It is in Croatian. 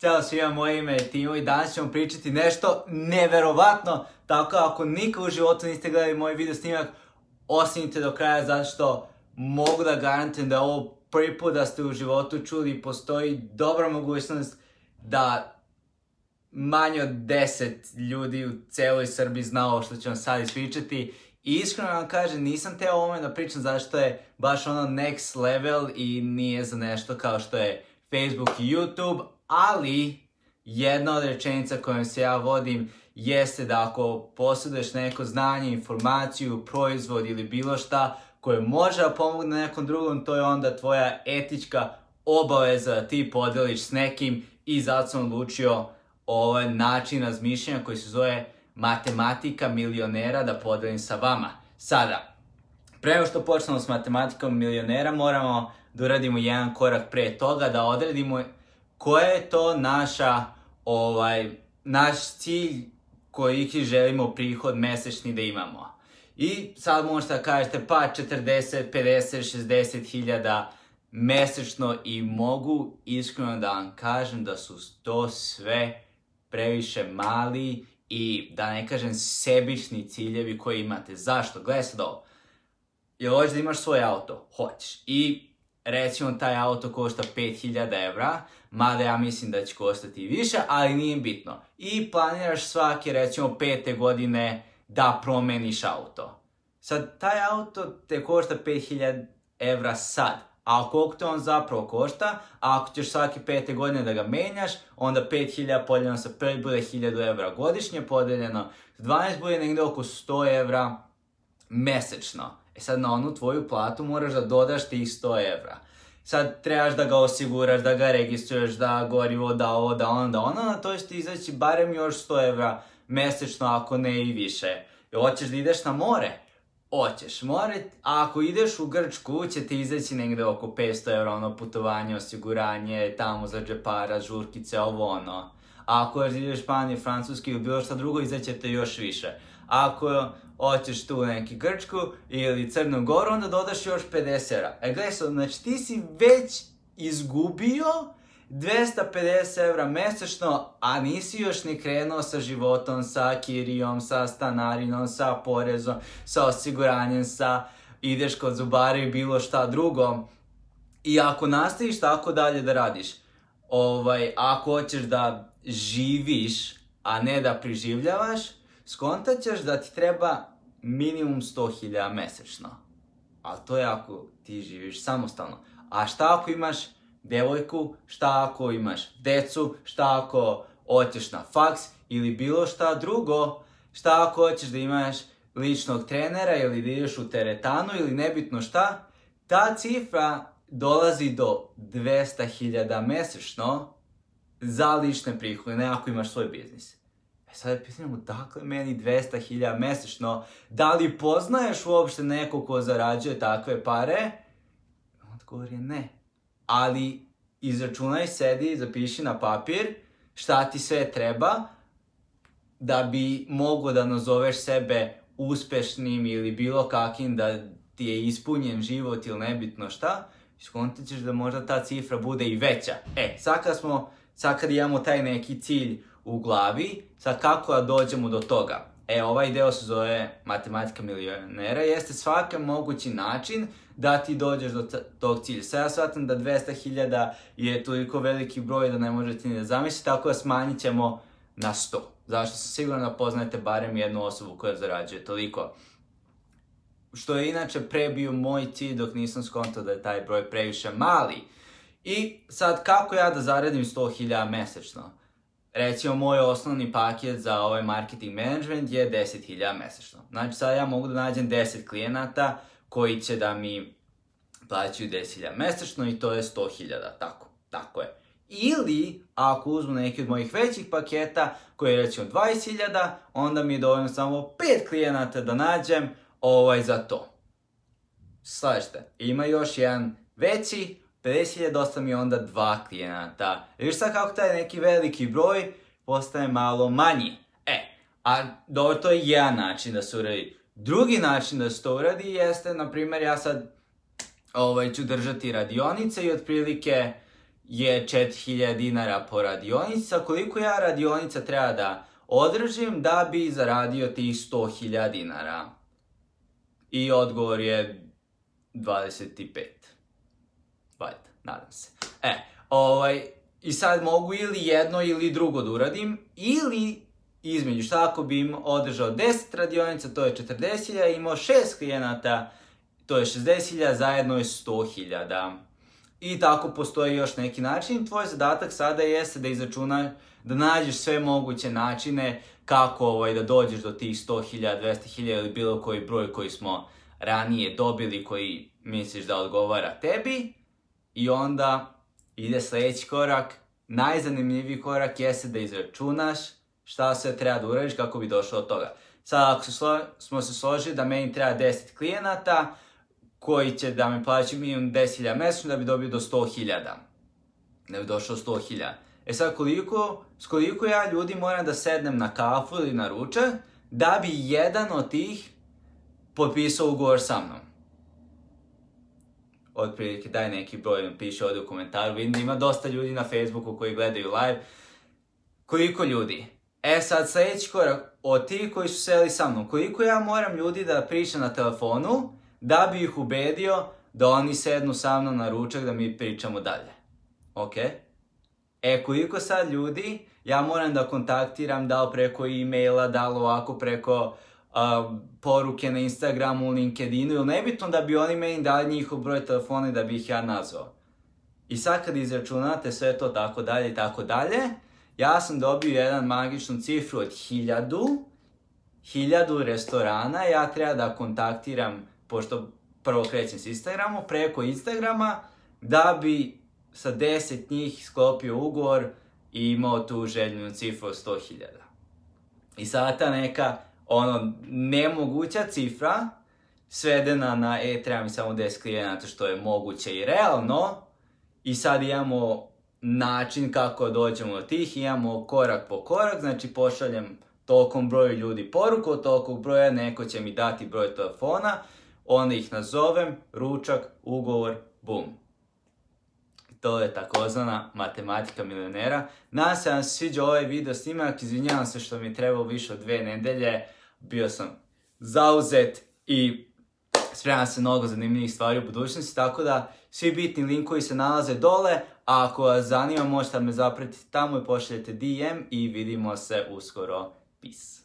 Ćao svima, moje ime je Timo i danas ćemo pričati nešto neverovatno. Tako ako nikad u životu niste gledali moj video snimak, ostanite do kraja zato što mogu da garantujem da je ovo prvi put da ste u životu čuli i postoji dobra mogućnost da manje od 10 ljudi u celoj Srbiji zna ovo što ću vam sad ispričati. I iskreno vam kažem, nisam teo o ovome da pričam zato što je baš ono next level i nije za nešto kao što je Facebook i YouTube, ali jedna od rečenica kojom se ja vodim jeste da ako posjeduješ neko znanje, informaciju, proizvod ili bilo šta koje može da pomogne nekom drugom, to je onda tvoja etička obaveza da ti podeliš s nekim i zato sam odlučio ovaj način razmišljanja koji se zove matematika milionera da podelim sa vama. Sada, pre nego što počnemo s matematikom milionera, moramo da uradimo jedan korak pre toga, da odredimo koja je to naš cilj koji želimo prihod mesečni da imamo. I sad možete da kažete pa 40, 50, 60 hiljada mesečno i mogu iskreno da vam kažem da su to sve previše mali i da ne kažem sebični ciljevi koji imate. Zašto? Gledaj sad ovo. Jel hoćeš da imaš svoj auto? Hoćeš. I recimo taj auto košta 5000 evra, mada ja mislim da će koštati više, ali nije bitno. I planiraš svake recimo 5. godine da promeniš auto. Sad, taj auto te košta 5000 evra sad. A koliko te on zapravo košta? A ako ćeš svake 5. godine da ga menjaš, onda 5000 podeljeno sa 5 bude 1000 evra godišnje, podeljeno sa 12 bude negdje oko 100 evra mesečno. E sad na onu tvoju platu moraš da dodaš tih 100 evra. Sad trebaš da ga osiguraš, da ga registruješ, da gorivo, da ovo, da ono, na to će ti izaći barem još 100 evra mesečno, ako ne i više. I hoćeš da ideš na more? Hoćeš. More, a ako ideš u Grčku, će ti izaći negde oko 500 evra, ono putovanje, osiguranje, tamo za džepara, žurkice, ovo ono. A ako ideš u Španiju, Francuski ili bilo šta drugo, izaće te još više. Ako hoćeš tu neki Grčku ili Crnu Goru, onda dodaš još 50 evra. E gledaj sad, znači ti si već izgubio 250 evra mesečno, a nisi još ni krenuo sa životom, sa kirijom, sa stanarinom, sa porezom, sa osiguranjem, ideš kod zubara i bilo šta drugo. I ako nastaviš tako dalje da radiš, ako hoćeš da živiš, a ne da preživljavaš, skontat ćeš da ti treba minimum 100.000 mesečno. Ali to je ako ti živiš samostalno. A šta ako imaš devojku, šta ako imaš decu, šta ako hoćeš na faks ili bilo šta drugo, šta ako hoćeš da imaš ličnog trenera ili da ideš u teretanu ili nebitno šta, ta cifra dolazi do 200.000 mesečno za lične prihode, ne ako imaš svoj biznis. E sad je pitanje, dakle meni 200.000 mesečno, da li poznaješ uopšte neko ko zarađuje takve pare? Odgovor je ne. Ali izračunaj, sedi, zapiši na papir šta ti sve treba da bi mogo da nazoveš sebe uspešnim ili bilo kakvim, da ti je ispunjen život ili nebitno šta, skontit ćeš da možda ta cifra bude i veća. E, sad kad imamo taj neki cilj u glavi, sad kako da dođemo do toga? E, ovaj deo se zove matematika milionera, jeste svaki mogući način da ti dođeš do tog cilja. Sad ja shvatam da 200.000 je toliko veliki broj da ne možete ni da zamisliti, tako da smanjit ćemo na 100. Zašto sam siguran da poznajete barem jednu osobu koja zarađuje toliko. Što je inače pre bio moj cilj dok nisam skontao da je taj broj previše mali. I sad kako ja da zaradim 100.000 mesečno? Recimo, moj osnovni paket za ovaj marketing management je 10.000 mesečno. Znači, sad ja mogu da nađem 10 klijenata koji će da mi plaćaju 10.000 mesečno i to je 100.000, tako je. Ili, ako uzmu neki od mojih većih paketa koji je recimo 20.000, onda mi je dovoljno samo 5 klijenata da nađem za to. Slažete, ima još jedan veći, 50.000 dosta mi je onda 2 klijenata. Viš sad kako taj neki veliki broj postaje malo manji. A dobro, to je jedan način da se uradi. Drugi način da se to uradi jeste, na primjer, ja sad ću držati radionice i otprilike je 4000 dinara po radionici, a koliko ja radionica treba da održim da bi zaradio tih 100.000 dinara. I odgovor je 25. Valjda, nadam se. I sad mogu ili jedno ili drugo da uradim, ili između, šta ako bi im održao 10 radionica, to je 40.000, imao 6 klijenata, to je 60.000, zajedno je 100.000. I tako postoji još neki način. Tvoj zadatak sada jeste da izračunaš, da nađeš sve moguće načine kako da dođeš do tih 100.000, 200.000 ili bilo koji broj koji smo ranije dobili, koji misliš da odgovara tebi. I onda ide sljedeći korak. Najzanimljiviji korak jeste da izračunaš šta sve treba da uradiš kako bi došao od toga. Sad ako smo se složili da meni treba 10 klijenata koji će da me plaćaju minimum 10.000 mjesečno da bi dobio do 100.000. Da bi došao 100.000. E sad s koliko ja ljudi moram da sednem na kafu ili na ručak da bi jedan od tih potpisao ugovor sa mnom? Otprilike daj neki broj, napiši ovdje u komentaru. Vidim da ima dosta ljudi na Facebooku koji gledaju live. Koliko ljudi? E sad sljedeći korak, od tih koji su seli sa mnom, koliko ja moram ljudi da pričam na telefonu da bi ih ubedio da oni sednu sa mnom na ručak da mi pričamo dalje. Ok? E koliko sad ljudi ja moram da kontaktiram, da li preko e-maila, da li ovako preko poruke na Instagramu, LinkedInu, ili nebitno da bi oni meni dali njihov broj telefona i da bi ih ja nazvao. I sad kad izračunate sve to tako dalje, ja sam dobio jedan magičnu cifru od 1000 restorana. Ja treba da kontaktiram, pošto prvo krećem s Instagramom, preko Instagrama, da bi sa 10 njih sklopio ugovor i imao tu željenu cifru od 100.000. I sada ta neka nemoguća cifra svedena na treba mi samo 10 klijenata, što je moguće i realno. I sad imamo način kako dođemo do tih, imamo korak po korak, znači pošaljem tolikom broju ljudi poruku, od tolikog broja neko će mi dati broj telefona, onda ih nazovem, ručak, ugovor, bum. To je takozvana matematika milionera. Nadam se da vam se sviđa ovaj video snimak, izvinjavam se što mi je trebalo više od 2 nedelje, bio sam zauzet i spremam se mnogo zanimljivih stvari u budućnosti, tako da svi bitni linkovi se nalaze dole, a ako vas zanima možete me zapratiti tamo i pošaljete DM i vidimo se uskoro. Peace.